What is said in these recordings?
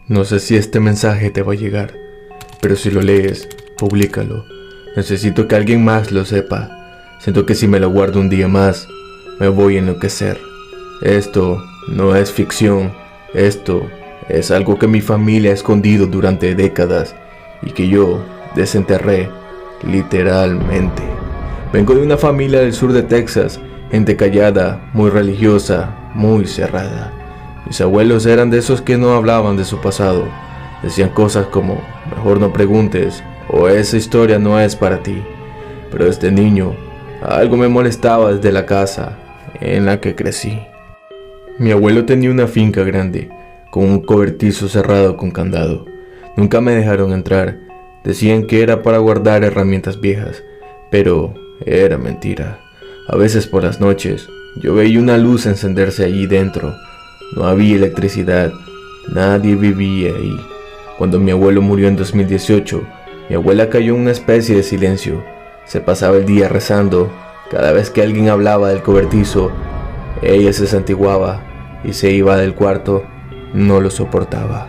No sé si este mensaje te va a llegar, pero si lo lees, públicalo. Necesito que alguien más lo sepa. Siento que si me lo guardo un día más, me voy a enloquecer. Esto no es ficción, esto es algo que mi familia ha escondido durante décadas y que yo desenterré, literalmente. Vengo de una familia del sur de Texas, gente callada, muy religiosa, muy cerrada. Mis abuelos eran de esos que no hablaban de su pasado. Decían cosas como, mejor no preguntes, o esa historia no es para ti. Pero desde niño, algo me molestaba desde la casa en la que crecí. Mi abuelo tenía una finca grande, con un cobertizo cerrado con candado. Nunca me dejaron entrar. Decían que era para guardar herramientas viejas, pero era mentira. A veces por las noches, yo veía una luz encenderse allí dentro. No había electricidad, nadie vivía ahí. Cuando mi abuelo murió en 2018, mi abuela cayó en una especie de silencio. Se pasaba el día rezando. Cada vez que alguien hablaba del cobertizo, ella se santiguaba y se iba del cuarto. No lo soportaba.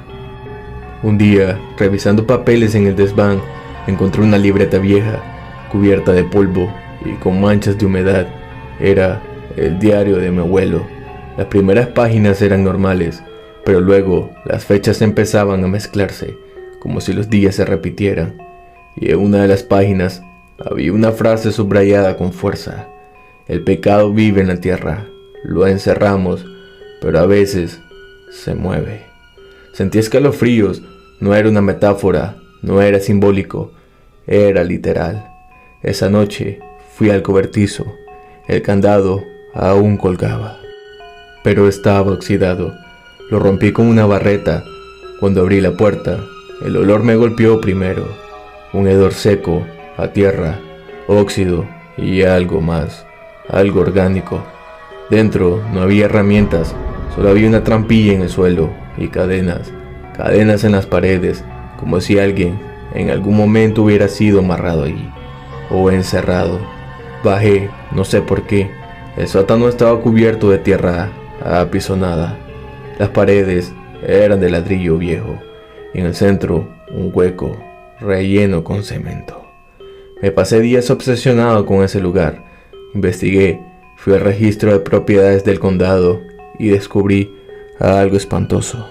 Un día, revisando papeles en el desván, encontré una libreta vieja, cubierta de polvo y con manchas de humedad. Era el diario de mi abuelo. Las primeras páginas eran normales, pero luego las fechas empezaban a mezclarse, como si los días se repitieran. Y en una de las páginas había una frase subrayada con fuerza: el pecado vive en la tierra, lo encerramos, pero a veces se mueve. Sentí escalofríos. No era una metáfora, no era simbólico, era literal. Esa noche fui al cobertizo. El candado aún colgaba, pero estaba oxidado. Lo rompí con una barreta. Cuando abrí la puerta, el olor me golpeó primero. Un hedor seco, a tierra, óxido y algo más, algo orgánico. Dentro no había herramientas, solo había una trampilla en el suelo y cadenas en las paredes, como si alguien en algún momento hubiera sido amarrado allí o encerrado. Bajé, no sé por qué. El sótano estaba cubierto de tierra apisonada. Las paredes eran de ladrillo viejo y en el centro un hueco relleno con cemento. Me pasé días obsesionado con ese lugar. Investigué, fui al registro de propiedades del condado y descubrí algo espantoso.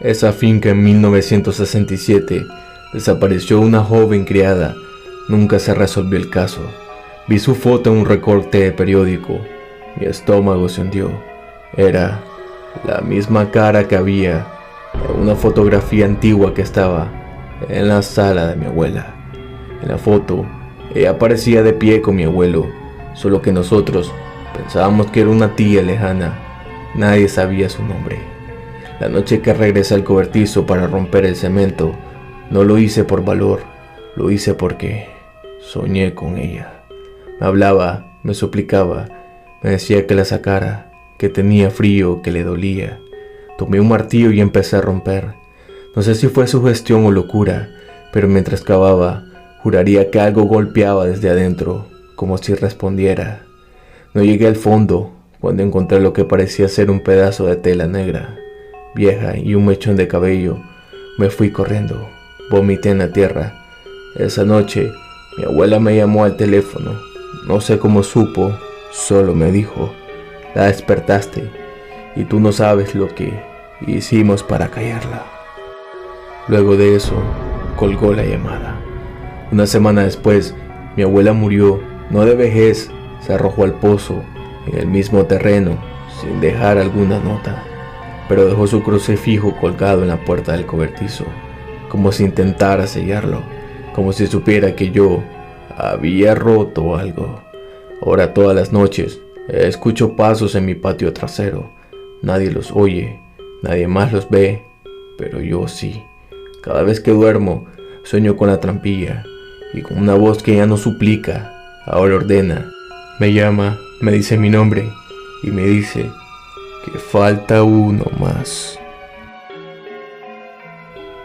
Esa finca en 1967 desapareció una joven criada. Nunca se resolvió el caso. Vi su foto en un recorte de periódico. Mi estómago se hundió. Era la misma cara que había en una fotografía antigua que estaba en la sala de mi abuela. En la foto, ella parecía de pie con mi abuelo, solo que nosotros pensábamos que era una tía lejana. Nadie sabía su nombre. La noche que regresé al cobertizo para romper el cemento, no lo hice por valor, lo hice porque soñé con ella. Me hablaba, me suplicaba, me decía que la sacara, que tenía frío, que le dolía. Tomé un martillo y empecé a romper. No sé si fue sugestión o locura, pero mientras cavaba, juraría que algo golpeaba desde adentro, como si respondiera. No llegué al fondo cuando encontré lo que parecía ser un pedazo de tela negra, vieja y un mechón de cabello. Me fui corriendo, vomité en la tierra. Esa noche, mi abuela me llamó al teléfono. No sé cómo supo, solo me dijo: la despertaste y tú no sabes lo que hicimos para callarla. Luego de eso, colgó la llamada. Una semana después, mi abuela murió, no de vejez, se arrojó al pozo, en el mismo terreno, sin dejar alguna nota, pero dejó su crucifijo colgado en la puerta del cobertizo, como si intentara sellarlo, como si supiera que yo había roto algo. Ahora todas las noches escucho pasos en mi patio trasero. Nadie los oye, nadie más los ve, pero yo sí. Cada vez que duermo, sueño con la trampilla y con una voz que ya no suplica, ahora ordena. Me llama, me dice mi nombre y me dice que falta uno más.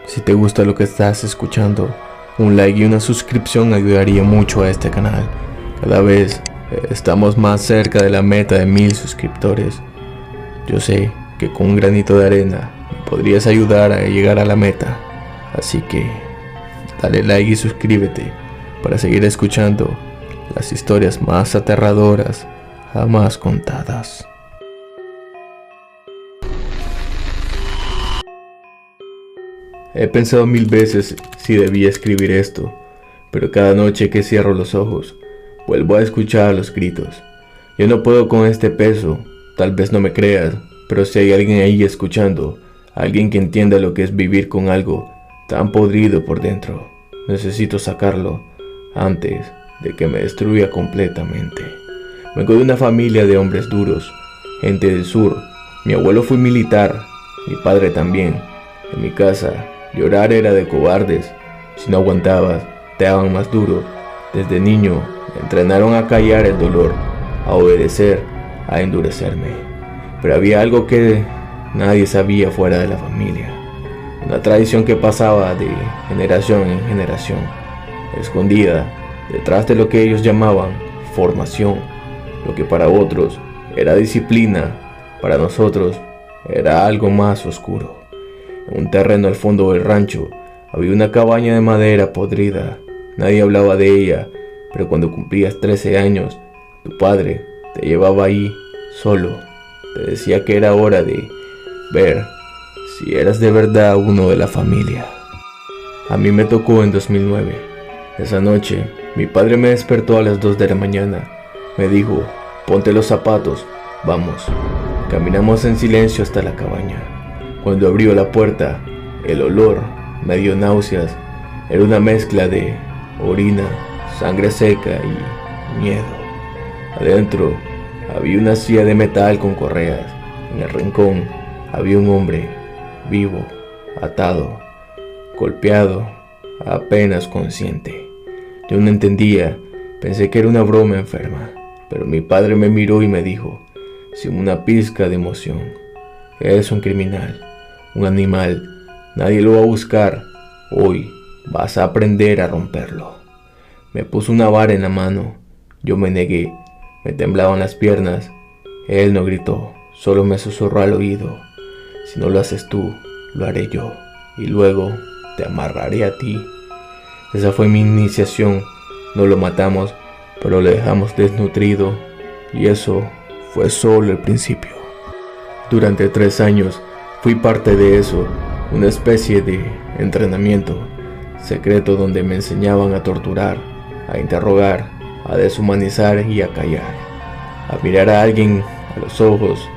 Si te gusta lo que estás escuchando, un like y una suscripción ayudaría mucho a este canal. Cada vez estamos más cerca de la meta de 1000 suscriptores. Yo sé que con un granito de arena podrías ayudar a llegar a la meta. Así que dale like y suscríbete para seguir escuchando las historias más aterradoras jamás contadas. He pensado 1000 veces si debía escribir esto, pero cada noche que cierro los ojos, vuelvo a escuchar los gritos. Yo no puedo con este peso, tal vez no me creas, pero si hay alguien ahí escuchando, alguien que entienda lo que es vivir con algo tan podrido por dentro, necesito sacarlo antes de que me destruya completamente. Vengo de una familia de hombres duros, gente del sur. Mi abuelo fue militar, mi padre también. En mi casa, llorar era de cobardes. Si no aguantabas, te daban más duro. Desde niño, me entrenaron a callar el dolor, a obedecer, a endurecerme. Pero había algo que nadie sabía fuera de la familia. Una tradición que pasaba de generación en generación, escondida detrás de lo que ellos llamaban formación. Lo que para otros era disciplina, para nosotros era algo más oscuro. En un terreno al fondo del rancho había una cabaña de madera podrida. Nadie hablaba de ella, pero cuando cumplías 13 años, tu padre te llevaba ahí solo. Te decía que era hora de ver si eras de verdad uno de la familia. A mí me tocó en 2009. Esa noche, mi padre me despertó a las 2 de la mañana. Me dijo, ponte los zapatos, vamos. Caminamos en silencio hasta la cabaña. Cuando abrió la puerta, el olor me dio náuseas. Era una mezcla de orina, sangre seca y miedo. Adentro había una silla de metal con correas. En el rincón había un hombre, vivo, atado, golpeado, apenas consciente. Yo no entendía, pensé que era una broma enferma, pero mi padre me miró y me dijo, sin una pizca de emoción, es un criminal, un animal, nadie lo va a buscar, hoy vas a aprender a romperlo. Me puso una vara en la mano, yo me negué, me temblaban las piernas. Él no gritó, solo me susurró al oído, si no lo haces tú, lo haré yo, y luego te amarraré a ti. Esa fue mi iniciación, no lo matamos, pero lo dejamos desnutrido, y eso fue solo el principio. Durante 3 años fui parte de eso, una especie de entrenamiento secreto donde me enseñaban a torturar, a interrogar, a deshumanizar y a callar, a mirar a alguien a los ojos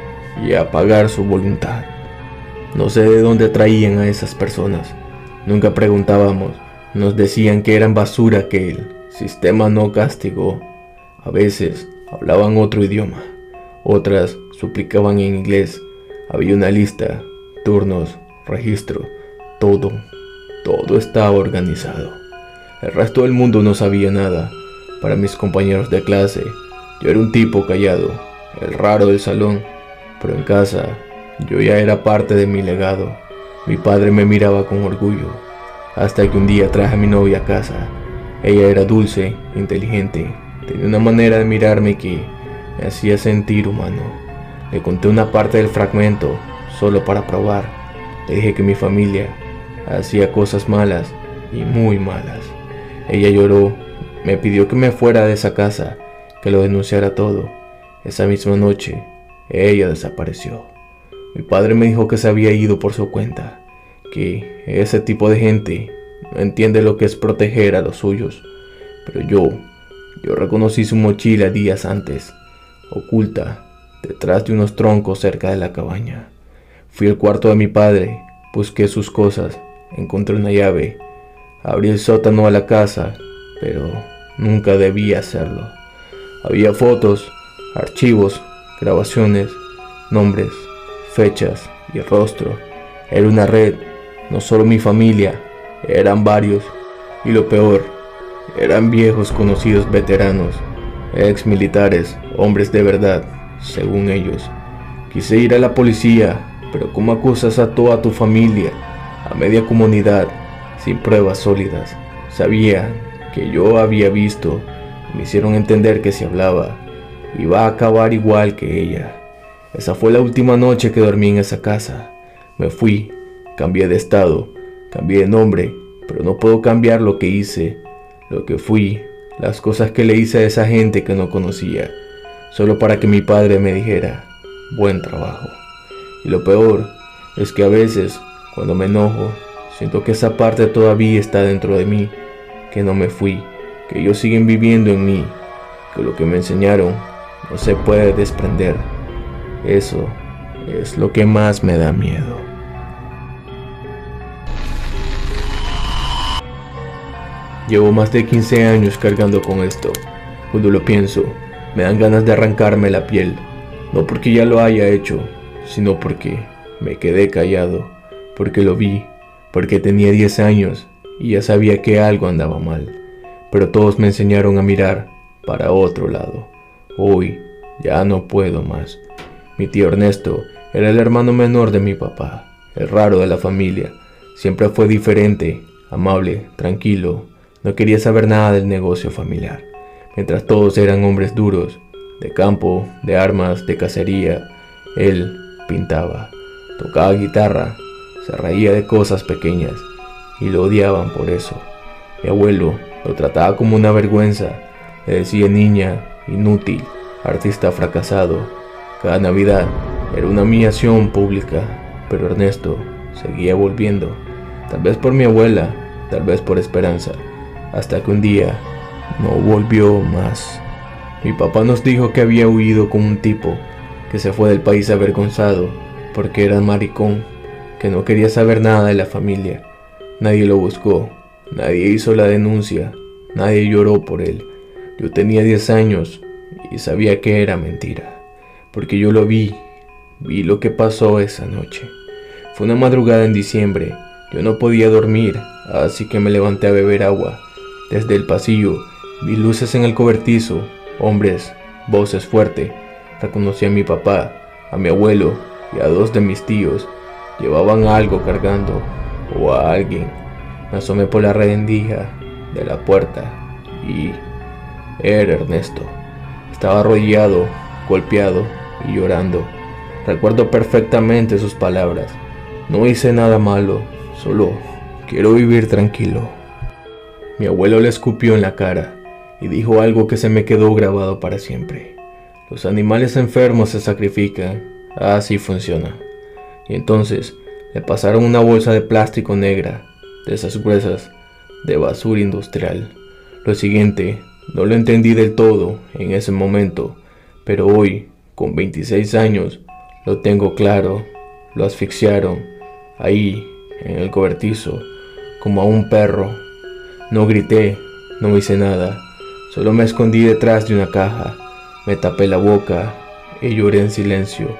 y a apagar su voluntad. No sé de dónde traían a esas personas, nunca preguntábamos, nos decían que eran basura que el sistema no castigó. A veces hablaban otro idioma, otras suplicaban en inglés. Había una lista, turnos, registro, todo estaba organizado. El resto del mundo no sabía nada. Para mis compañeros de clase, yo era un tipo callado, el raro del salón, pero en casa, yo ya era parte de mi legado. Mi padre me miraba con orgullo, hasta que un día traje a mi novia a casa. Ella era dulce, inteligente, tenía una manera de mirarme que me hacía sentir humano. Le conté una parte del fragmento, solo para probar. Le dije que mi familia hacía cosas malas y muy malas. Ella lloró, me pidió que me fuera de esa casa, que lo denunciara todo. Esa misma noche, ella desapareció. Mi padre me dijo que se había ido por su cuenta, que ese tipo de gente no entiende lo que es proteger a los suyos. Pero yo reconocí su mochila días antes, oculta detrás de unos troncos cerca de la cabaña. Fui al cuarto de mi padre, busqué sus cosas, encontré una llave, abrí el sótano a la casa, pero nunca debía hacerlo. Había fotos, archivos, grabaciones, nombres, fechas y rostro. Era una red, no solo mi familia, eran varios. Y lo peor, eran viejos conocidos veteranos, ex militares, hombres de verdad, según ellos. Quise ir a la policía, pero ¿cómo acusas a toda tu familia, a media comunidad, sin pruebas sólidas? Sabía que yo había visto, me hicieron entender que si hablaba, iba a acabar igual que ella. Esa fue la última noche que dormí en esa casa. Me fui, Cambié de estado, cambié de nombre, pero no puedo cambiar lo que hice, lo que fui, las cosas que le hice a esa gente que no conocía, solo para que mi padre me dijera, buen trabajo. Y lo peor es que a veces, cuando me enojo, siento que esa parte todavía está dentro de mí, que no me fui, que ellos siguen viviendo en mí, que lo que me enseñaron no se puede desprender. Eso es lo que más me da miedo. Llevo más de 15 años cargando con esto. Cuando lo pienso, me dan ganas de arrancarme la piel, no porque ya lo haya hecho, sino porque me quedé callado, porque lo vi, porque tenía 10 años y ya sabía que algo andaba mal, pero todos me enseñaron a mirar para otro lado. Hoy ya no puedo más. Mi tío Ernesto era el hermano menor de mi papá, el raro de la familia. Siempre fue diferente, amable, tranquilo, no quería saber nada del negocio familiar. Mientras todos eran hombres duros, de campo, de armas, de cacería, él pintaba, tocaba guitarra, se reía de cosas pequeñas y lo odiaban por eso. Mi abuelo lo trataba como una vergüenza, le decía niña, inútil, artista fracasado. Cada Navidad era una humillación pública, pero Ernesto seguía volviendo, tal vez por mi abuela, tal vez por esperanza, hasta que un día no volvió más. Mi papá nos dijo que había huido con un tipo, que se fue del país avergonzado porque era maricón, que no quería saber nada de la familia. Nadie lo buscó, nadie hizo la denuncia, nadie lloró por él. Yo tenía 10 años y sabía que era mentira, porque yo lo vi lo que pasó esa noche. Fue una madrugada en diciembre, yo no podía dormir, así que me levanté a beber agua. Desde el pasillo vi luces en el cobertizo, hombres, voces fuertes. Reconocí a mi papá, a mi abuelo y a 2 de mis tíos. Llevaban algo cargando, o a alguien. Me asomé por la rendija de la puerta y era Ernesto. Estaba arrodillado, golpeado y llorando. Recuerdo perfectamente sus palabras. No hice nada malo, solo quiero vivir tranquilo. Mi abuelo le escupió en la cara y dijo algo que se me quedó grabado para siempre. Los animales enfermos se sacrifican, así funciona. Y entonces le pasaron una bolsa de plástico negra, de esas gruesas, de basura industrial. Lo siguiente, no lo entendí del todo en ese momento, pero hoy, con 26 años, lo tengo claro. Lo asfixiaron, ahí, en el cobertizo, como a un perro. No grité, no hice nada, solo me escondí detrás de una caja, me tapé la boca y lloré en silencio.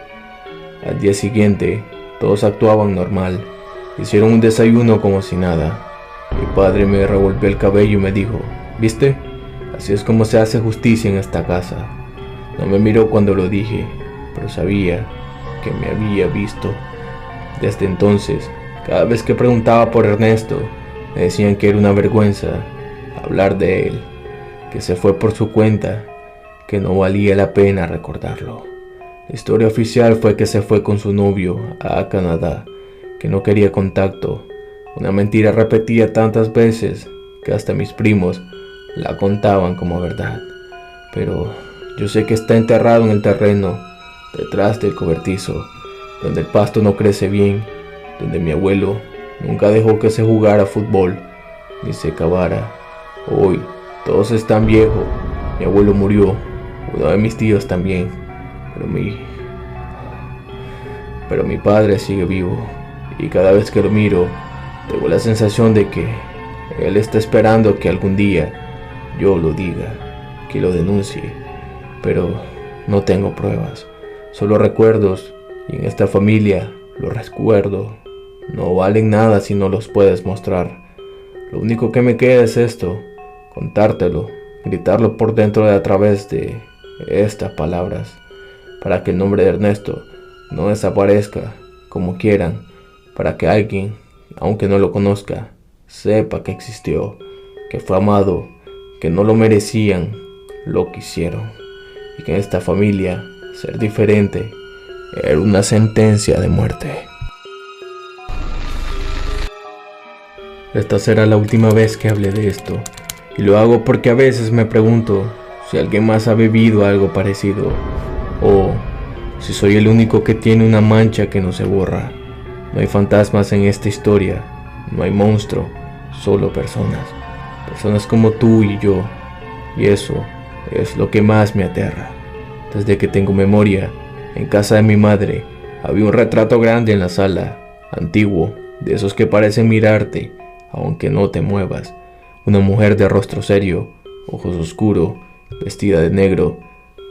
Al día siguiente, todos actuaban normal, hicieron un desayuno como si nada. Mi padre me revolvió el cabello y me dijo, ¿viste? Así es como se hace justicia en esta casa. No me miró cuando lo dije, pero sabía que me había visto. Desde entonces, cada vez que preguntaba por Ernesto, me decían que era una vergüenza hablar de él, que se fue por su cuenta, que no valía la pena recordarlo. La historia oficial fue que se fue con su novio a Canadá, que no quería contacto. Una mentira repetida tantas veces que hasta mis primos la contaban como verdad. Pero yo sé que está enterrado en el terreno, detrás del cobertizo, donde el pasto no crece bien, donde mi abuelo nunca dejó que se jugara fútbol, ni se cavara. Hoy todos están viejos, mi abuelo murió, uno de mis tíos también, pero mi padre sigue vivo, y cada vez que lo miro, tengo la sensación de que él está esperando que algún día yo lo diga, que lo denuncie, pero no tengo pruebas, solo recuerdos, y en esta familia los recuerdos no valen nada si no los puedes mostrar. Lo único que me queda es esto, contártelo, gritarlo por dentro a través de estas palabras, para que el nombre de Ernesto no desaparezca como quieran, para que alguien, aunque no lo conozca, sepa que existió, que fue amado, que no lo merecían, lo quisieron, y que en esta familia ser diferente era una sentencia de muerte. Esta será la última vez que hable de esto, y lo hago porque a veces me pregunto si alguien más ha vivido algo parecido, o si soy el único que tiene una mancha que no se borra. No hay fantasmas en esta historia, no hay monstruo, solo personas. Personas como tú y yo, y eso es lo que más me aterra. Desde que tengo memoria, en casa de mi madre había un retrato grande en la sala, antiguo, de esos que parecen mirarte, aunque no te muevas. Una mujer de rostro serio, ojos oscuros, vestida de negro.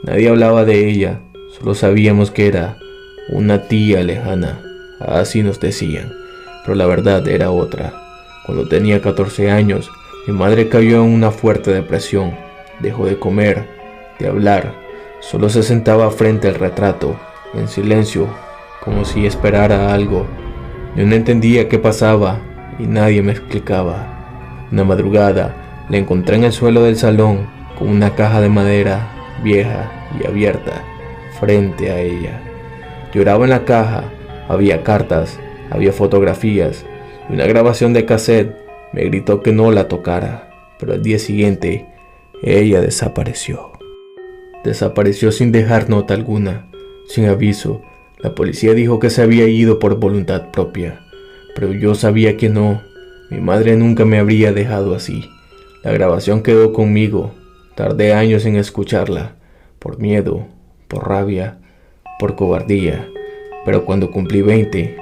Nadie hablaba de ella, solo sabíamos que era una tía lejana, así nos decían, pero la verdad era otra. Cuando tenía 14 años, mi madre cayó en una fuerte depresión, dejó de comer, de hablar, solo se sentaba frente al retrato, en silencio, como si esperara algo. Yo no entendía qué pasaba y nadie me explicaba. Una madrugada la encontré en el suelo del salón con una caja de madera vieja y abierta frente a ella. Lloraba en la caja, había cartas, había fotografías y una grabación de cassette. Me gritó que no la tocara, pero al día siguiente ella desapareció. Desapareció sin dejar nota alguna, sin aviso. La policía dijo que se había ido por voluntad propia, pero yo sabía que no. Mi madre nunca me habría dejado así. La grabación quedó conmigo. Tardé años en escucharla, por miedo, por rabia, por cobardía. Pero cuando cumplí 20,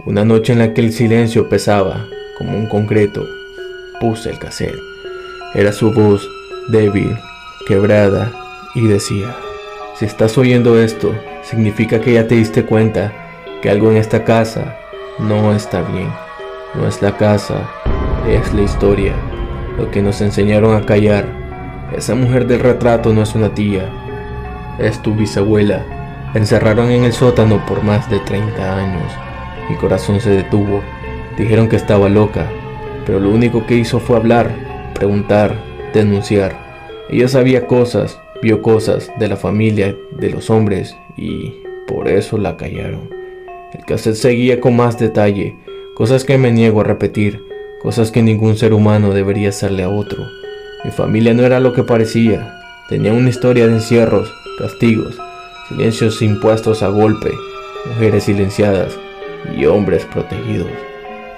una noche en la que el silencio pesaba como un concreto, puse el cassette. Era su voz, débil, quebrada, y decía: si estás oyendo esto, significa que ya te diste cuenta que algo en esta casa no está bien. No es la casa, es la historia, lo que nos enseñaron a callar. Esa mujer del retrato no es una tía, es tu bisabuela. La encerraron en el sótano por más de 30 años. Mi corazón se detuvo. Dijeron que estaba loca, pero lo único que hizo fue hablar, preguntar, denunciar. Ella sabía cosas, vio cosas de la familia, de los hombres, y por eso la callaron. El cassette seguía con más detalle, cosas que me niego a repetir, cosas que ningún ser humano debería hacerle a otro. Mi familia no era lo que parecía. Tenía una historia de encierros, castigos, silencios impuestos a golpe, mujeres silenciadas y hombres protegidos.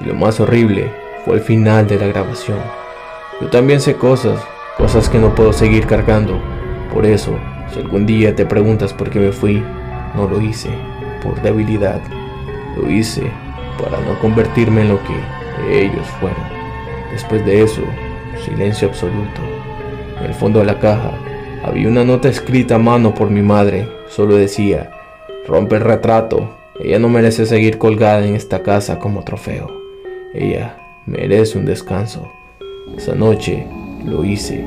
Y lo más horrible fue el final de la grabación. Yo también sé cosas que no puedo seguir cargando. Por eso, si algún día te preguntas por qué me fui, no lo hice por debilidad. Lo hice para no convertirme en lo que ellos fueron. Después de eso, silencio absoluto. En el fondo de la caja había una nota escrita a mano por mi madre. Solo decía: rompe el retrato. Ella no merece seguir colgada en esta casa como trofeo. Ella merece un descanso. Esa noche lo hice.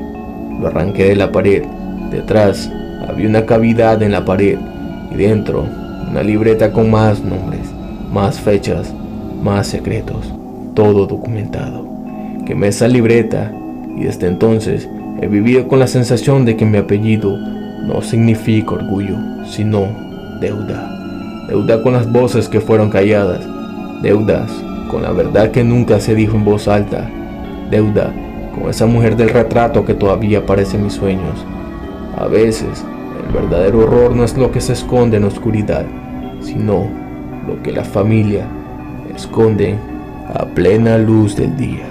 Lo arranqué de la pared. Detrás había una cavidad en la pared y dentro una libreta con más nombres, más fechas, más secretos, todo documentado. Quemé esa libreta y desde entonces he vivido con la sensación de que mi apellido no significa orgullo, sino deuda. Deuda con las voces que fueron calladas, deudas con la verdad que nunca se dijo en voz alta, deuda con esa mujer del retrato que todavía aparece en mis sueños. A veces, el verdadero horror no es lo que se esconde en la oscuridad, sino lo que la familia esconde a plena luz del día.